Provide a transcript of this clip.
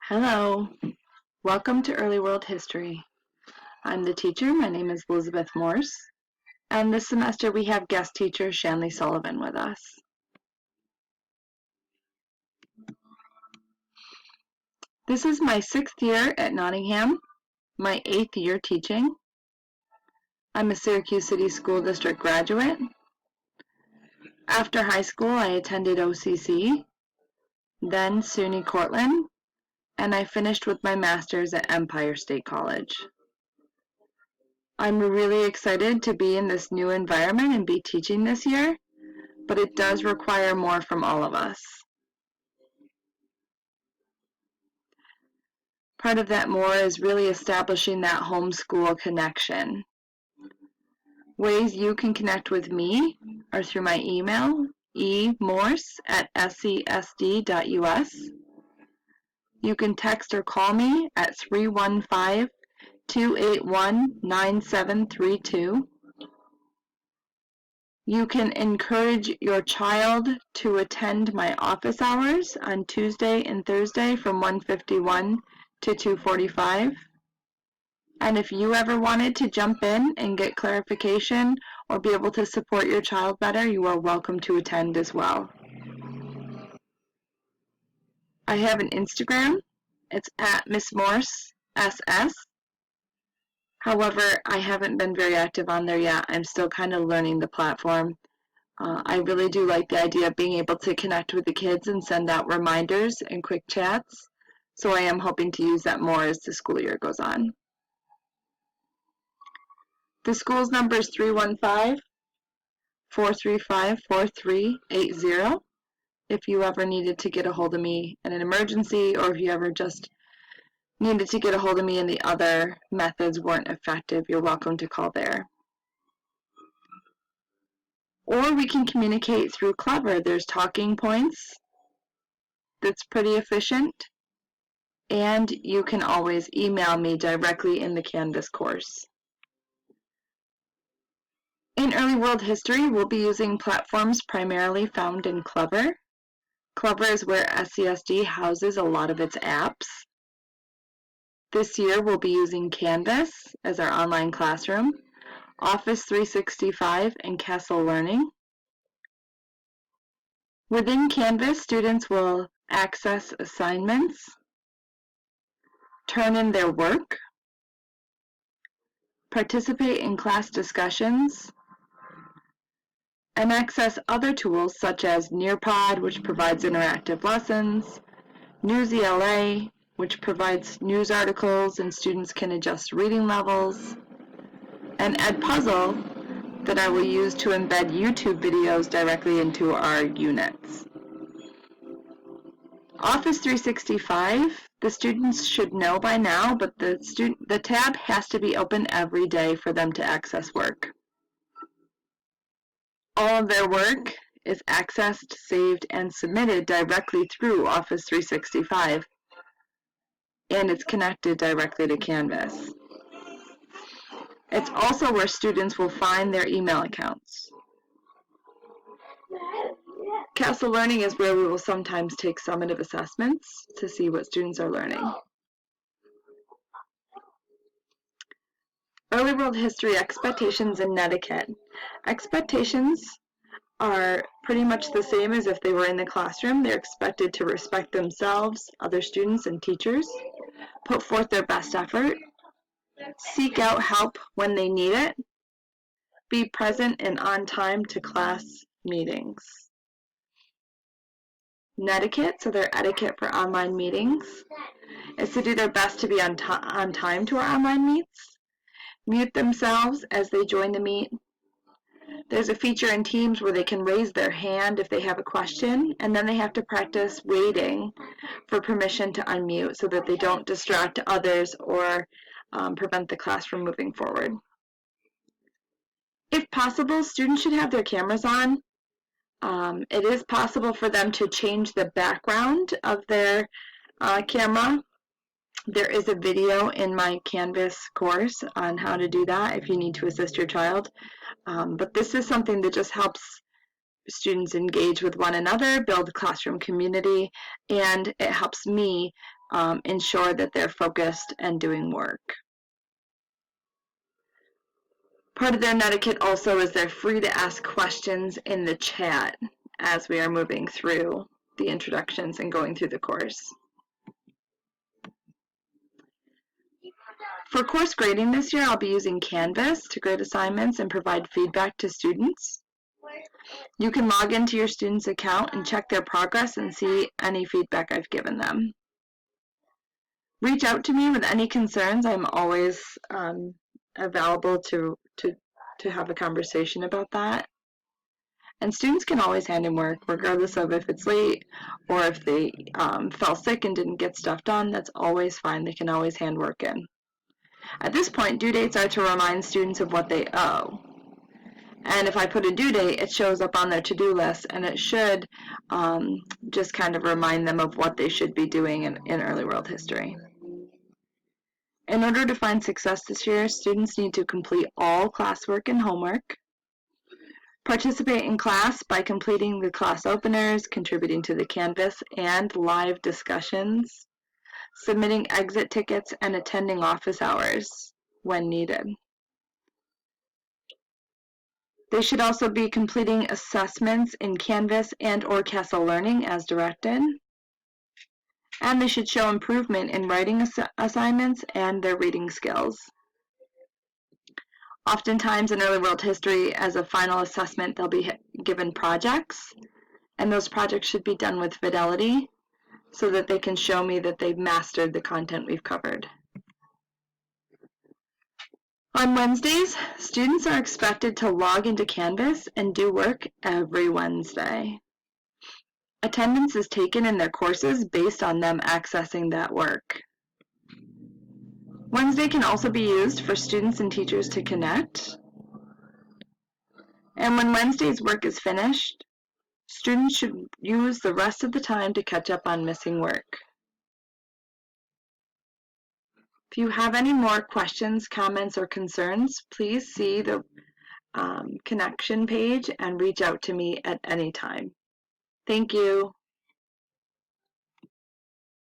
Hello, welcome to Early World History. I'm the teacher, my name is Elizabeth Morse, and this semester we have guest teacher Shanley Sullivan with us. This is my 6th year at Nottingham, my 8th year teaching. I'm a Syracuse City School District graduate. After high school, I attended OCC, then SUNY Cortland, and I finished with my master's at Empire State College. I'm really excited to be in this new environment and be teaching this year, but it does require more from all of us. Part of that more is really establishing that homeschool connection. Ways you can connect with me are through my email, emorse@scesd.us. You can text or call me at 315-281-9732. You can encourage your child to attend my office hours on Tuesday and Thursday from 1:51 to 2:45. And if you ever wanted to jump in and get clarification or be able to support your child better, you are welcome to attend as well. I have an Instagram. It's at Miss Morse SS. However, I haven't been very active on there yet. I'm still kind of learning the platform. I really do like the idea of being able to connect with the kids and send out reminders and quick chats. So I am hoping to use that more as the school year goes on. The school's number is 315-435-4380. If you ever needed to get a hold of me in an emergency, or if you ever just needed to get a hold of me and the other methods weren't effective, you're welcome to call there. Or we can communicate through Clever. There's talking points that's pretty efficient. And you can always email me directly in the Canvas course. In Early World History, we'll be using platforms primarily found in Clever. Clever is where SCSD houses a lot of its apps. This year, we'll be using Canvas as our online classroom, Office 365, and Castle Learning. Within Canvas, students will access assignments, turn in their work, participate in class discussions, and access other tools such as Nearpod, which provides interactive lessons, Newsela, which provides news articles and students can adjust reading levels, and Edpuzzle, that I will use to embed YouTube videos directly into our units. Office 365, the students should know by now, but the tab has to be open every day for them to access work. All of their work is accessed, saved, and submitted directly through Office 365, and it's connected directly to Canvas. It's also where students will find their email accounts. Castle Learning is where we will sometimes take summative assessments to see what students are learning. Early World History Expectations and Netiquette. Expectations are pretty much the same as if they were in the classroom. They're expected to respect themselves, other students, and teachers, put forth their best effort, seek out help when they need it, be present and on time to class meetings. Netiquette, so their etiquette for online meetings, is to do their best to be on time to our online meets, mute themselves as they join the meet. There's a feature in Teams where they can raise their hand if they have a question, and then they have to practice waiting for permission to unmute so that they don't distract others or prevent the class from moving forward. If possible, students should have their cameras on. It is possible for them to change the background of their camera. There is a video in my Canvas course on how to do that if you need to assist your child. But this is something that just helps students engage with one another, build classroom community, and it helps me ensure that they're focused and doing work. Part of their netiquette also is they're free to ask questions in the chat as we are moving through the introductions and going through the course. For course grading this year, I'll be using Canvas to grade assignments and provide feedback to students. You can log into your student's account and check their progress and see any feedback I've given them. Reach out to me with any concerns. I'm always available to have a conversation about that. And students can always hand in work, regardless of if it's late or if they fell sick and didn't get stuff done. That's always fine. They can always hand work in. At this point, due dates are to remind students of what they owe. And if I put a due date, it shows up on their to-do list, and it should just kind of remind them of what they should be doing in early world history. In order to find success this year, students need to complete all classwork and homework, participate in class by completing the class openers, contributing to the Canvas and live discussions, submitting exit tickets, and attending office hours when needed. They should also be completing assessments in Canvas and/or Castle Learning as directed. And they should show improvement in writing assignments and their reading skills. Oftentimes in early world history, as a final assessment, they'll be given projects, and those projects should be done with fidelity so that they can show me that they've mastered the content we've covered. On Wednesdays, students are expected to log into Canvas and do work every Wednesday. Attendance is taken in their courses based on them accessing that work. Wednesday can also be used for students and teachers to connect. And when Wednesday's work is finished, students should use the rest of the time to catch up on missing work. If you have any more questions, comments, or concerns, please see the connection page and reach out to me at any time. Thank you.